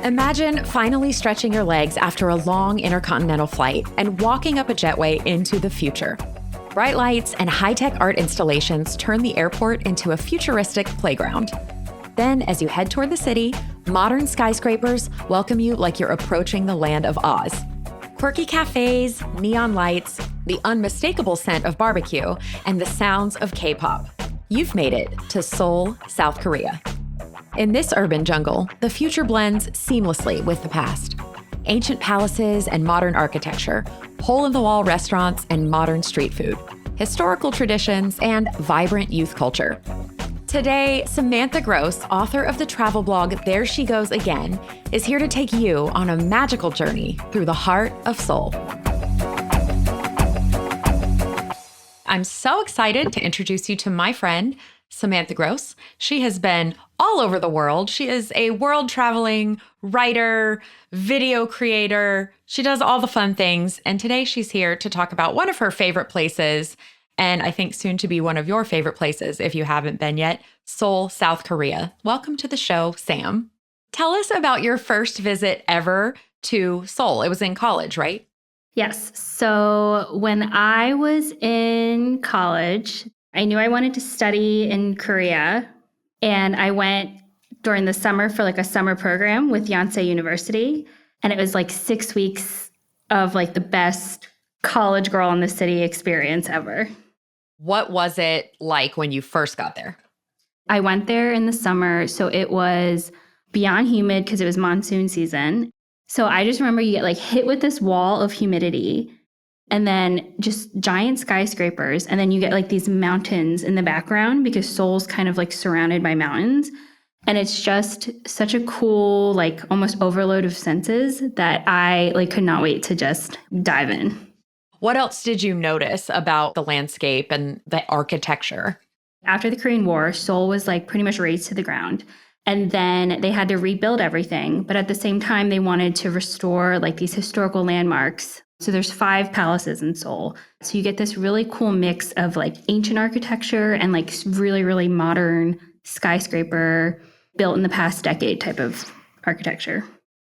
Imagine finally stretching your legs after a long intercontinental flight and walking up a jetway into the future. Bright lights and high-tech art installations turn the airport into a futuristic playground. Then, as you head toward the city, modern skyscrapers welcome you like you're approaching the land of Oz. Quirky cafes, neon lights, the unmistakable scent of barbecue, and the sounds of K-pop. You've made it to Seoul, South Korea. In this urban jungle, the future blends seamlessly with the past. Ancient palaces and modern architecture, hole-in-the-wall restaurants and modern street food, historical traditions, and vibrant youth culture. Today, Samantha Gross, author of the travel blog There She Goes Again, is here to take you on a magical journey through the heart of Seoul. I'm so excited to introduce you to my friend, Samantha Gross. She has been all over the world. She is a world-traveling writer, video creator. She does all the fun things. And today she's here to talk about one of her favorite places, and I think soon to be one of your favorite places if you haven't been yet, Seoul, South Korea. Welcome to the show, Sam. Tell us about your first visit ever to Seoul. It was in college, right? Yes. So when I was in college, I knew I wanted to study in Korea, and I went during the summer for like a summer program with Yonsei University, and it was like 6 weeks of like the best college girl in the city experience ever. What was it like when you first got there? I went there in the summer, so it was beyond humid because it was monsoon season. So I just remember you get like hit with this wall of humidity, and then just giant skyscrapers. And then you get like these mountains in the background because Seoul's kind of like surrounded by mountains. And it's just such a cool, like almost overload of senses that I like could not wait to just dive in. What else did you notice about the landscape and the architecture? After the Korean War, Seoul was like pretty much razed to the ground. And then they had to rebuild everything. But at the same time, they wanted to restore like these historical landmarks. So there's 5 palaces in Seoul. So you get this really cool mix of like ancient architecture and like really, really modern skyscraper built in the past decade type of architecture.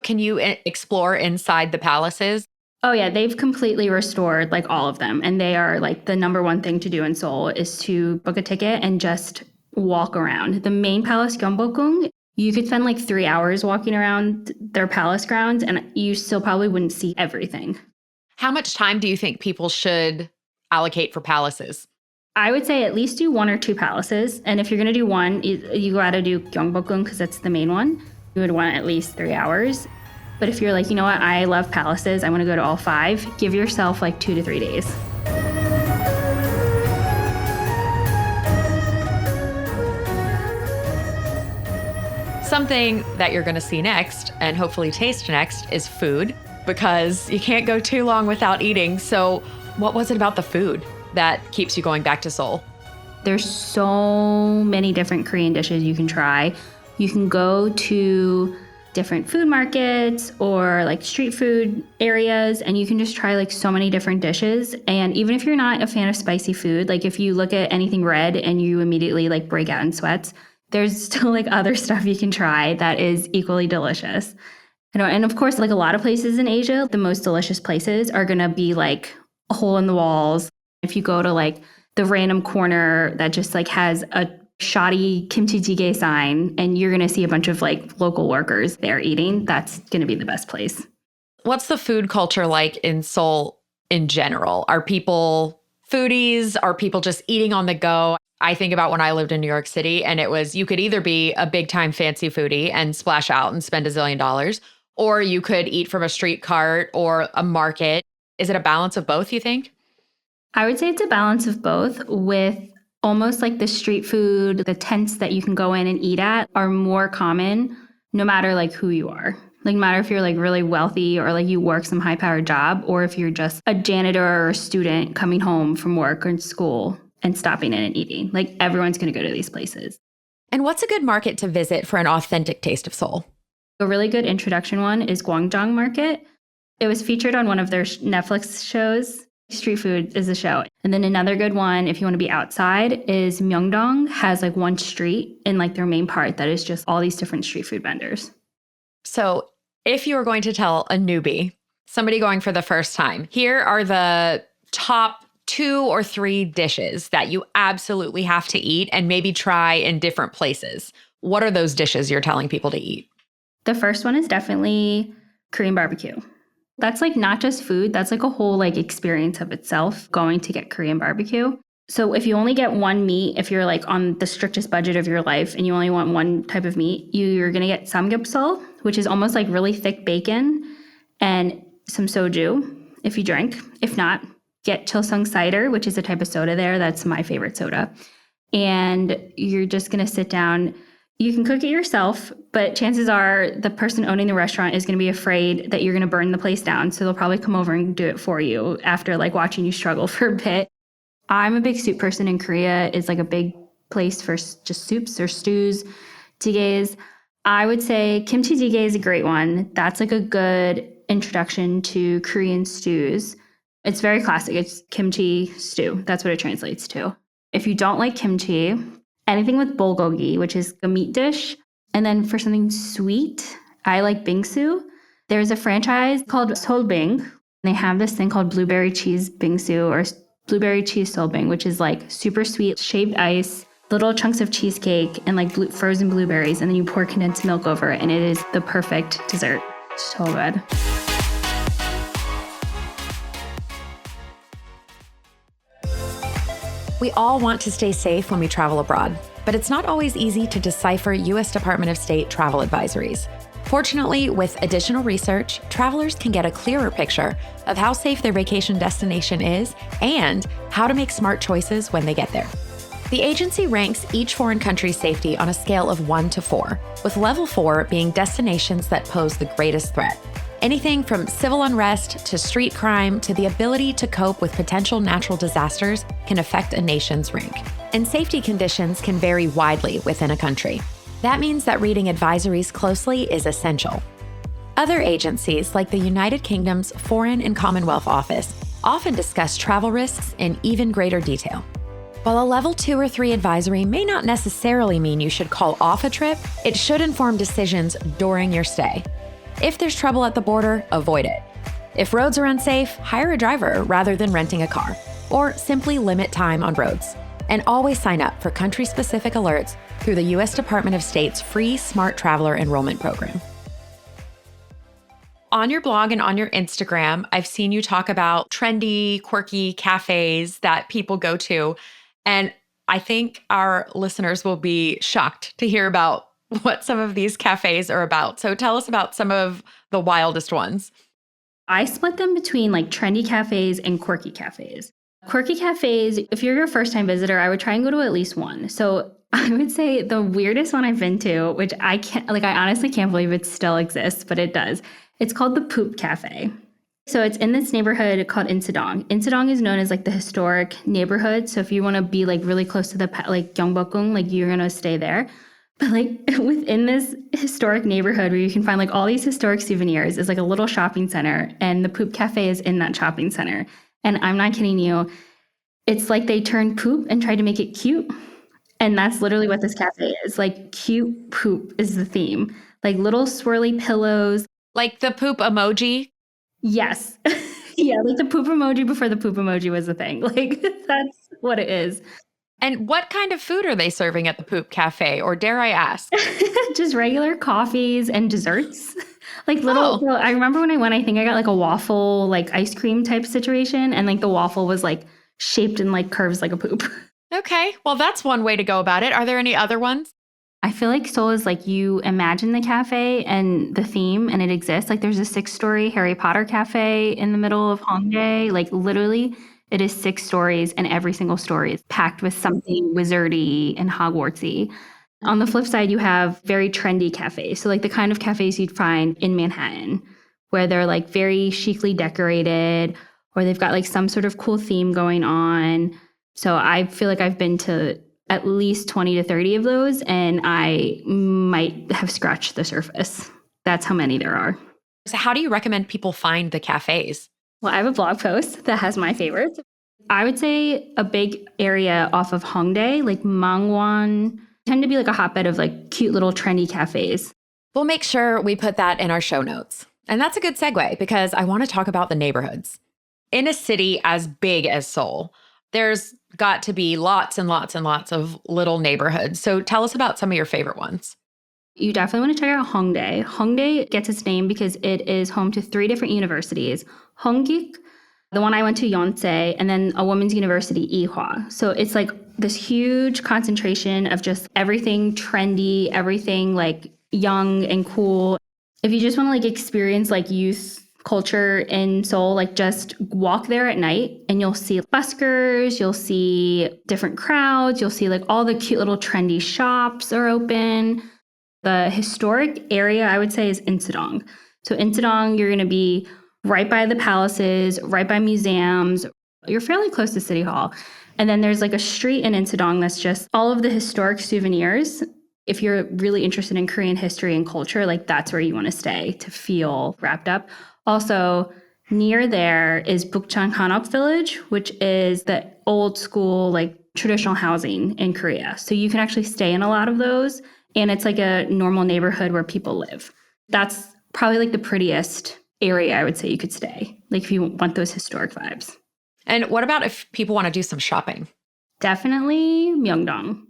Can you explore inside the palaces? Oh yeah, they've completely restored like all of them. And they are like the number one thing to do in Seoul is to book a ticket and just walk around. The main palace, Gyeongbokgung, you could spend like 3 hours walking around their palace grounds and you still probably wouldn't see everything. How much time do you think people should allocate for palaces? I would say at least do 1 or 2 palaces. And if you're going to do one, you got to do Gyeongbokgung because that's the main one. You would want at least 3 hours. But if you're like, you know what, I love palaces, I want to go to all 5, give yourself like 2 to 3 days. Something that you're going to see next and hopefully taste next is food, because you can't go too long without eating. So what was it about the food that keeps you going back to Seoul? There's so many different Korean dishes you can try. You can go to different food markets or like street food areas, and you can just try like so many different dishes. And even if you're not a fan of spicy food, like if you look at anything red and you immediately like break out in sweats, there's still like other stuff you can try that is equally delicious. And of course, like a lot of places in Asia, the most delicious places are going to be like a hole in the walls. If you go to like the random corner that just like has a shoddy kimchi jjigae sign and you're going to see a bunch of like local workers there eating, that's going to be the best place. What's the food culture like in Seoul in general? Are people foodies? Are people just eating on the go? I think about when I lived in New York City, and it was, you could either be a big time fancy foodie and splash out and spend $1 zillion, or you could eat from a street cart or a market. Is it a balance of both, you think? I would say it's a balance of both, with almost like the street food, the tents that you can go in and eat at are more common no matter like who you are. Like no matter if you're like really wealthy or like you work some high powered job, or if you're just a janitor or a student coming home from work or school and stopping in and eating. Like everyone's going to go to these places. And what's a good market to visit for an authentic taste of Seoul? A really good introduction one is Gwangjang Market. It was featured on one of their Netflix shows. Street food is a show. And then another good one, if you want to be outside, is Myeongdong has like one street in like their main part that is just all these different street food vendors. So If you were going to tell a newbie, somebody going for the first time, here are the top 2 or 3 dishes that you absolutely have to eat and maybe try in different places. What are those dishes you're telling people to eat? The first one is definitely Korean barbecue. That's like not just food, that's like a whole like experience of itself going to get Korean barbecue. So if you only get one meat, if you're like on the strictest budget of your life and you only want one type of meat, you're going to get samgyeopsal, which is almost like really thick bacon, and some soju if you drink. If not, get Chilsung cider, which is a type of soda there. That's my favorite soda. And you're just going to sit down. You can cook it yourself, but chances are the person owning the restaurant is going to be afraid that you're going to burn the place down. So they'll probably come over and do it for you after like watching you struggle for a bit. I'm a big soup person in Korea. It's like a big place for just soups or stews, jjigaes. I would say kimchi jjigae is a great one. That's like a good introduction to Korean stews. It's very classic. It's kimchi stew. That's what it translates to. If you don't like kimchi, anything with bulgogi, which is a meat dish. And then for something sweet, I like bingsu. There's a franchise called Seoul. They have this thing called blueberry cheese bingsu or blueberry cheese solbing, which is like super sweet, shaved ice, little chunks of cheesecake, and like frozen blueberries. And then you pour condensed milk over it, and it is the perfect dessert. So good. We all want to stay safe when we travel abroad, but it's not always easy to decipher U.S. Department of State travel advisories. Fortunately, with additional research, travelers can get a clearer picture of how safe their vacation destination is and how to make smart choices when they get there. The agency ranks each foreign country's safety on a scale of 1 to 4, with level 4 being destinations that pose the greatest threat. Anything from civil unrest to street crime to the ability to cope with potential natural disasters can affect a nation's rank. And safety conditions can vary widely within a country. That means that reading advisories closely is essential. Other agencies, like the United Kingdom's Foreign and Commonwealth Office, often discuss travel risks in even greater detail. While a level 2 or 3 advisory may not necessarily mean you should call off a trip, it should inform decisions during your stay. If there's trouble at the border, avoid it. If roads are unsafe, hire a driver rather than renting a car, or simply limit time on roads. And always sign up for country-specific alerts through the U.S. Department of State's free Smart Traveler Enrollment Program. On your blog and on your Instagram, I've seen you talk about trendy, quirky cafes that people go to. And I think our listeners will be shocked to hear about what some of these cafes are about. So tell us about some of the wildest ones. I split them between like trendy cafes and quirky cafes. Quirky cafes, if you're a first-time visitor, I would try and go to at least one. So I would say the weirdest one I've been to, which I honestly can't believe it still exists, but it does. It's called the Poop Cafe. So it's in this neighborhood called Insadong. Insadong is known as like the historic neighborhood. So if you want to be like really close to the like Gyeongbokgung, like you're going to stay there. But like within this historic neighborhood where you can find like all these historic souvenirs is like a little shopping center, and the Poop Cafe is in that shopping center. And I'm not kidding you. It's like they turned poop and tried to make it cute. And that's literally what this cafe is. Like cute poop is the theme. Like little swirly pillows. Like the poop emoji? Yes. Yeah, like the poop emoji before the poop emoji was a thing. Like that's what it is. And what kind of food are they serving at the Poop Cafe, or dare I ask? Just regular coffees and desserts. Like little, well, I remember when I went, I think I got like a waffle, like ice cream type situation. And like the waffle was like shaped in like curves like a poop. Okay, well, that's one way to go about it. Are there any other ones? I feel like Seoul is like you imagine the cafe and the theme and it exists. Like there's a 6-story Harry Potter cafe in the middle of Hongdae. Like literally it is 6 stories and every single story is packed with something wizardy and Hogwartsy. On the flip side, you have very trendy cafes. So like the kind of cafes you'd find in Manhattan where they're like very chicly decorated or they've got like some sort of cool theme going on. So I feel like I've been to at least 20 to 30 of those, and I might have scratched the surface. That's how many there are. So how do you recommend people find the cafes? Well, I have a blog post that has my favorites. I would say a big area off of Hongdae, like Mangwon, tend to be like a hotbed of like cute little trendy cafes. We'll make sure we put that in our show notes. And that's a good segue because I want to talk about the neighborhoods. In a city as big as Seoul, there's got to be lots and lots and lots of little neighborhoods. So tell us about some of your favorite ones. You definitely want to check out Hongdae. Hongdae gets its name because it is home to 3 different universities. Hongik, the one I went to, Yonsei, and then a women's university, Ihwa. So it's like this huge concentration of just everything trendy, everything like young and cool. If you just want to like experience like youth culture in Seoul, like just walk there at night and you'll see buskers, you'll see different crowds, you'll see like all the cute little trendy shops are open. The historic area, I would say, is Insadong. So Insadong, you're going to be right by the palaces, right by museums. You're fairly close to City Hall. And then there's like a street in Insadong that's just all of the historic souvenirs. If you're really interested in Korean history and culture, like that's where you want to stay to feel wrapped up. Also, near there is Bukchang Hanok Village, which is the old school, like traditional housing in Korea. So you can actually stay in a lot of those. And it's like a normal neighborhood where people live. That's probably like the prettiest area I would say you could stay, like if you want those historic vibes. And what about if people want to do some shopping? Definitely Myeongdong.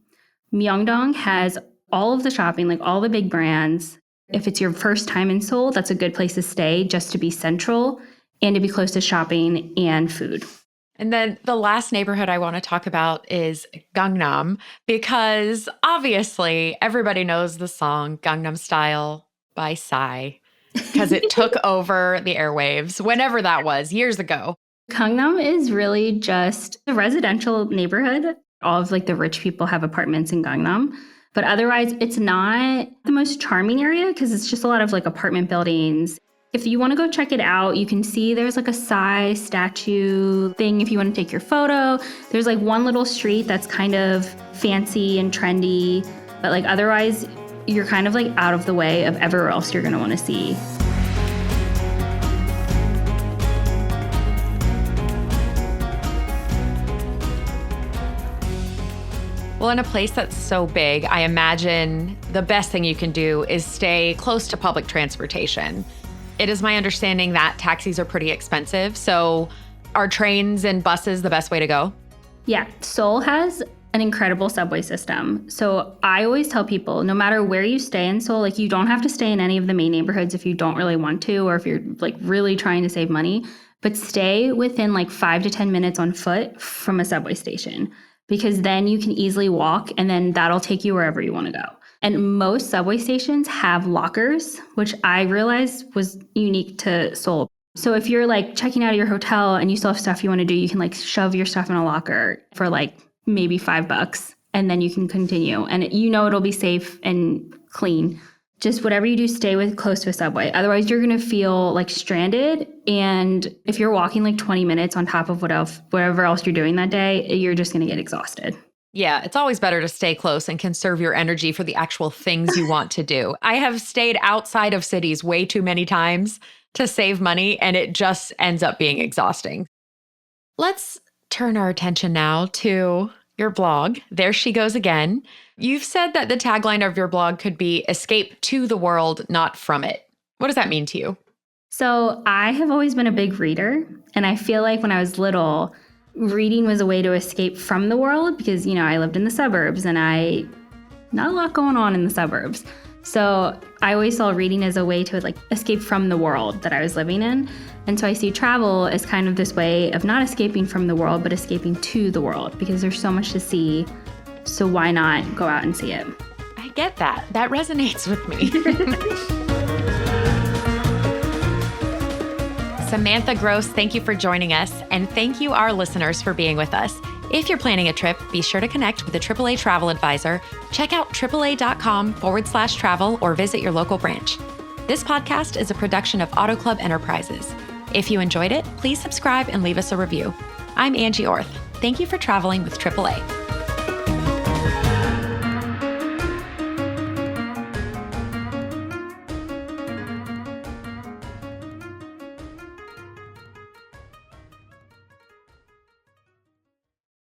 Myeongdong has all of the shopping, like all the big brands. If it's your first time in Seoul, that's a good place to stay just to be central and to be close to shopping and food. And then the last neighborhood I want to talk about is Gangnam, because obviously everybody knows the song Gangnam Style by Psy, because it took over the airwaves, whenever that was, years ago. Gangnam is really just a residential neighborhood. All of like the rich people have apartments in Gangnam. But otherwise, it's not the most charming area because it's just a lot of like apartment buildings. If you want to go check it out, you can see there's like a Psy statue thing if you want to take your photo. There's like one little street that's kind of fancy and trendy, but like otherwise, you're kind of like out of the way of everywhere else you're going to want to see. Well, in a place that's so big, I imagine the best thing you can do is stay close to public transportation. It is my understanding that taxis are pretty expensive. So are trains and buses the best way to go? Yeah, Seoul has an incredible subway system. So I always tell people, no matter where you stay in Seoul, like you don't have to stay in any of the main neighborhoods if you don't really want to, or if you're like really trying to save money, but stay within like 5 to 10 minutes on foot from a subway station, because then you can easily walk and then that'll take you wherever you want to go. And most subway stations have lockers, which I realized was unique to Seoul. So if you're like checking out of your hotel and you still have stuff you want to do, you can like shove your stuff in a locker for like maybe $5 and then you can continue. And you know it'll be safe and clean. Just whatever you do, stay with close to a subway. Otherwise, you're going to feel like stranded. And if you're walking like 20 minutes on top of whatever else you're doing that day, you're just going to get exhausted. Yeah, it's always better to stay close and conserve your energy for the actual things you want to do. I have stayed outside of cities way too many times to save money, and it just ends up being exhausting. Let's turn our attention now to your blog. There she goes again. You've said that the tagline of your blog could be escape to the world, not from it. What does that mean to you? So I have always been a big reader, and I feel like when I was little, reading was a way to escape from the world because, you know, I lived in the suburbs and not a lot going on in the suburbs. So I always saw reading as a way to like escape from the world that I was living in. And so I see travel as kind of this way of not escaping from the world, but escaping to the world because there's so much to see. So why not go out and see it? I get that. That resonates with me. Samantha Gross, thank you for joining us. And thank you, our listeners, for being with us. If you're planning a trip, be sure to connect with a AAA travel advisor. Check out AAA.com/travel or visit your local branch. This podcast is a production of Auto Club Enterprises. If you enjoyed it, please subscribe and leave us a review. I'm Angie Orth. Thank you for traveling with AAA.